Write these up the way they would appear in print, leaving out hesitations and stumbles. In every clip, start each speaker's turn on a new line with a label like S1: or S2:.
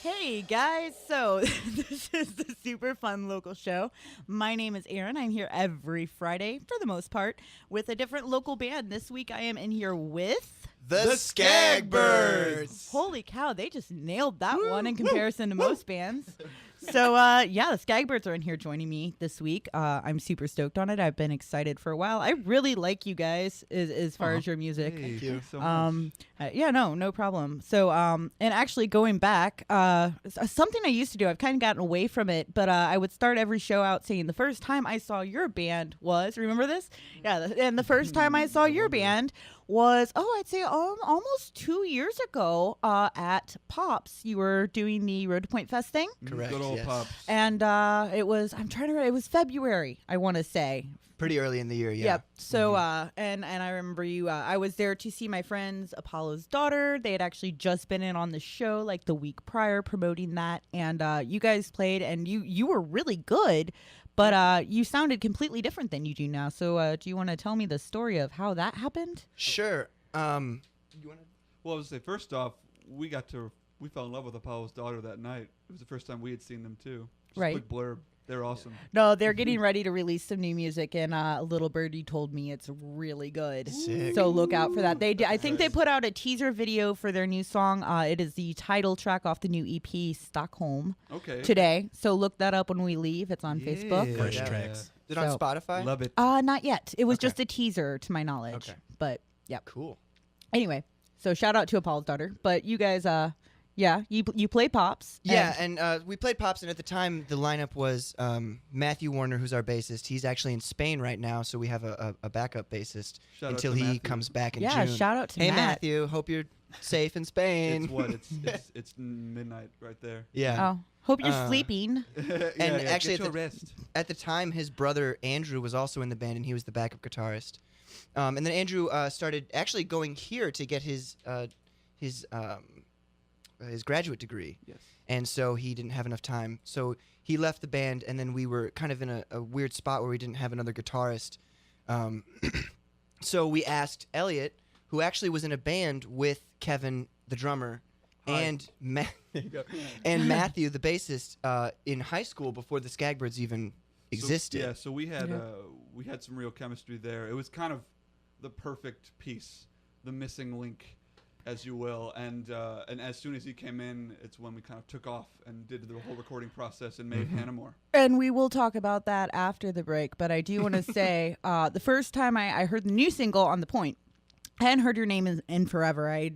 S1: Hey guys, so this is the Superfun local show. My name is Erin. I'm here every Friday, for the most part, with a different local band. This week I am in here with...
S2: The Skagbyrds!
S1: Holy cow, they just nailed that one in comparison to most bands. So, yeah, the Skagbyrds are in here joining me this week. I'm super stoked on it. I've been excited for a while. I really like you guys as far as your music.
S2: Hey, thank you so
S1: much. Yeah, no problem. So, and actually going back, something I used to do, I've kind of gotten away from it, but I would start every show out saying the first time I saw your band was, remember this? Yeah, and the first time I saw your band was, I'd say almost 2 years ago at Pops. You were doing the Road to Point Fest thing.
S2: Correct.
S3: Good old
S2: yes.
S3: Pops.
S1: And it was, it was February, I want to say.
S2: Pretty early in the year, yeah.
S1: Yep. So, and I remember you, I was there to see my friend's Apollo's daughter. They had actually just been in on the show like the week prior promoting that. And you guys played and you were really good, but you sounded completely different than you do now. So do you want to tell me the story of how that happened?
S2: Sure. You wanna...
S3: Well, I was say first off, we fell in love with Apollo's daughter that night. It was the first time we had seen them too. Just
S1: Right.
S3: a quick blurb. They're awesome.
S1: No, they're getting ready to release some new music, and Little Birdie told me it's really good.
S2: Sick.
S1: So look out for that. I think they put out a teaser video for their new song. It is the title track off the new EP, Stockholm,
S3: Okay.
S1: today. So look that up when we leave. It's on Facebook.
S2: Fresh
S4: tracks.
S2: Is it on
S1: So-
S2: Spotify?
S3: Love it.
S1: Not yet. It was
S2: Okay.
S1: just a teaser, to my knowledge.
S2: Okay.
S1: But yep.
S2: Cool.
S1: Anyway, so shout out to Apollo's daughter. But you guys, yeah, you play Pops.
S2: Yeah, and we played Pops, and at the time, the lineup was Matthew Warner, who's our bassist. He's actually in Spain right now, so we have a backup bassist
S3: Shout out
S2: until
S3: to
S2: he
S3: Matthew.
S2: comes back in
S1: Yeah,
S2: June.
S1: shout out to
S2: Hey,
S1: Matt.
S2: Matthew. Hope you're safe in Spain.
S3: It's what? It's midnight right there.
S2: Yeah.
S1: Oh, hope you're sleeping.
S3: And
S2: actually
S3: get
S2: at
S3: your rest.
S2: At the time, his brother Andrew was also in the band, and he was the backup guitarist. And then Andrew started actually going here to get his graduate degree.
S3: Yes.
S2: And so he didn't have enough time. So he left the band, and then we were kind of in a weird spot where we didn't have another guitarist. So we asked Elliot, who actually was in a band with Kevin, the drummer, and and Matthew, the bassist, in high school before the Skagbyrds even existed.
S3: So we had some real chemistry there. It was kind of the perfect piece, the missing link, as you will. And as soon as he came in, it's when we kind of took off and did the whole recording process and made Hannah More.
S1: And we will talk about that after the break. But I do want to say, the first time I heard the new single, On the Point, I hadn't heard your name in forever.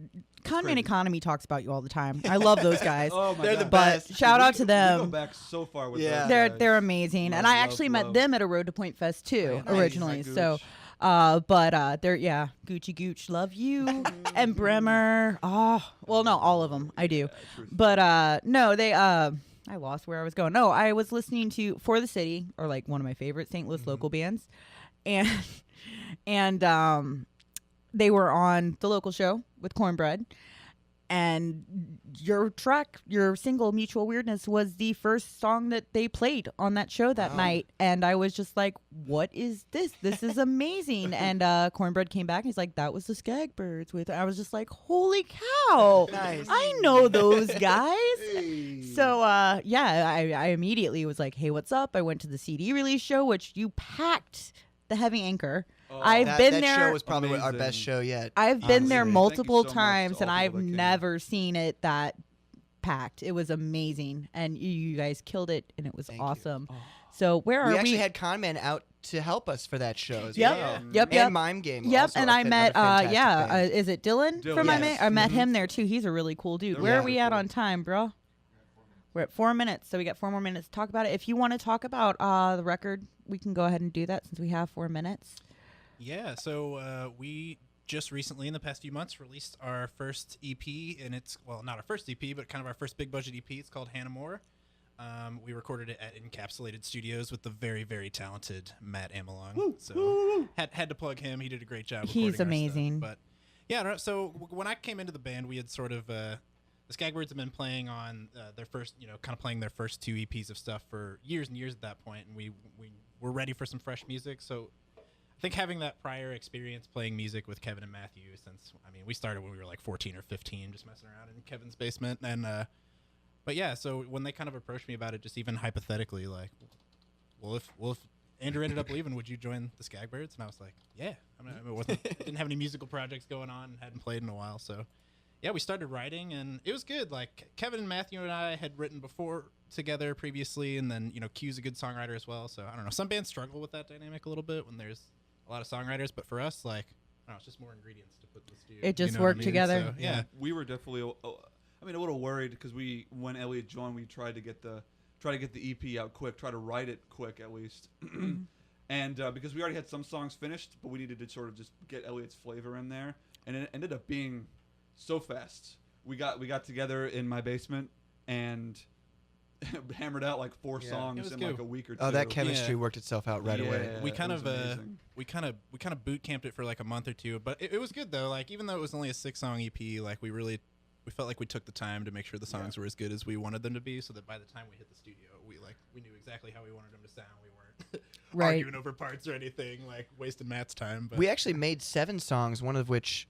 S1: Conman Economy talks about you all the time. I love those guys.
S3: Oh my
S2: They're
S3: God.
S2: the
S1: But
S2: best.
S1: shout out to
S3: We go
S1: them.
S3: back so far with
S2: Yeah.
S3: those
S1: They're
S3: guys.
S1: amazing. and
S3: Love,
S1: I actually
S3: love,
S1: met
S3: love.
S1: them at a Road to Point Fest too,
S3: Nice.
S1: originally.
S3: Hi,
S1: So,
S3: Gooch.
S1: but they're, Gucci Gooch, love you. And Bremer. Oh, well, no, all of them. I do.
S3: truth.
S1: But no, they, I lost where I was going. No, I was listening to For the City, or like one of my favorite St. Louis local bands. And they were on the local show with Cornbread. And your single, Mutual Weirdness, was the first song that they played on that show that night. And I was just like, what is this? This is amazing. And Cornbread came back and he's like, that was the Skagbyrds. I was just like, holy cow.
S2: Nice.
S1: I know those guys. So, I immediately was like, hey, what's up? I went to the CD release show, which you packed the Heavy Anchor. I've been
S2: that
S1: there.
S2: show was probably our
S3: Amazing.
S2: best show yet.
S1: I've been there
S3: Honestly, thank you
S1: multiple
S3: so much to
S1: times,
S3: all
S1: and
S3: the
S1: I've
S3: people that came.
S1: never seen it that packed. It was amazing, and you guys killed it, and it was
S2: Thank you.
S1: awesome. So where are
S2: We
S1: we?
S2: actually had Conman out to help us for that show as
S1: Yep.
S2: well.
S1: Yep.
S2: And Mime Game.
S1: Yep,
S2: also,
S1: and
S2: a
S1: I met,
S2: another fantastic band.
S1: is it Dylan,
S3: Dylan,
S1: from
S3: yes.
S1: I met him there too. He's a really cool dude.
S3: They're
S1: Where are
S2: really
S1: we at
S3: cool.
S1: on time, bro? We're at 4 minutes, so we got 4 more minutes to talk about it. If you want to talk about the record, we can go ahead and do that since we have 4 minutes.
S4: Yeah, so we just recently, in the past few months, released our first EP, and it's, well, not our first EP, but kind of our first big budget EP. It's called Hannah More. We recorded it at Encapsulated Studios with the very, very talented Matt Amelong. So had to plug him. He did a great job.
S1: He's
S4: recording our stuff.
S1: amazing.
S4: But yeah, no, so when I came into the band, we had sort of the Skagbyrds have been playing on their first, kind of playing their first 2 EPs of stuff for years and years at that point, and we were ready for some fresh music. So I think having that prior experience playing music with Kevin and Matthew, since we started when we were like 14 or 15, just messing around in Kevin's basement, and But yeah, so when they kind of approached me about it, just even hypothetically, like, well, if Andrew ended up leaving, would you join the Skagbyrds? And I was like, yeah. I mean, didn't have any musical projects going on, hadn't played in a while, so yeah, we started writing, and it was good. Like, Kevin and Matthew and I had written before together previously, and then, Q's a good songwriter as well, so I don't know. Some bands struggle with that dynamic a little bit when there's a lot of songwriters, but for us, like, I don't know, it's just more ingredients to put in the stew.
S1: It just
S4: what I
S1: worked
S4: mean?
S1: together.
S4: So, yeah.
S3: We were definitely, a little worried because when Elliot joined, we tried to get the EP out quick, try to write it quick at least. And because we already had some songs finished, but we needed to sort of just get Elliot's flavor in there, and it ended up being so fast. We got together in my basement and hammered out like 4 songs in like a week or 2.
S2: Oh, that chemistry worked itself out right away.
S4: We kind of boot camped it for like a month or 2, but it was good though. Like, even though it was only a 6-song EP, like we felt like we took the time to make sure the songs were as good as we wanted them to be, so that by the time we hit the studio, we knew exactly how we wanted them to sound. We weren't arguing over parts or anything, like wasting Matt's time. But
S2: we actually made 7 songs, one of which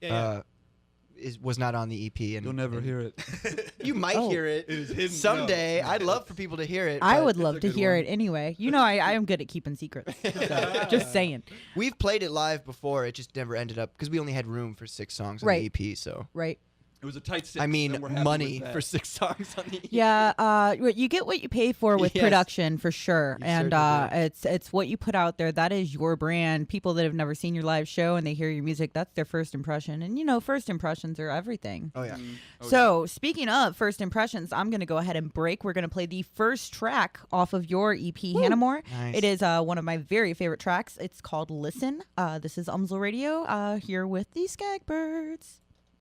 S2: was not on the EP, and
S3: you'll never hear it.
S2: You might hear it,
S3: It is hidden.
S2: someday.
S3: No.
S2: I'd love for people to hear it.
S1: I
S2: but
S1: would love to
S3: good
S1: hear
S3: one.
S1: it anyway. I am good at keeping secrets. So, just saying.
S2: We've played it live before. It just never ended up because we only had room for 6 songs on the EP. So
S1: Right.
S3: It was a tight 6.
S2: I mean,
S3: and we're happy
S2: money
S3: with that.
S2: for 6 songs on the EP.
S1: Yeah, you get what you pay for with
S2: Yes.
S1: production for sure,
S2: You
S1: and
S2: certainly
S1: it's what you put out there. That is your brand. People that have never seen your live show and they hear your music, that's their first impression. And first impressions are everything.
S2: Oh yeah.
S1: So speaking of first impressions, I'm gonna go ahead and break. We're gonna play the first track off of your EP, Hannah Moore.
S2: Nice.
S1: It is one of my very favorite tracks. It's called "Listen." This is UMSL Radio here with the Skagbyrds.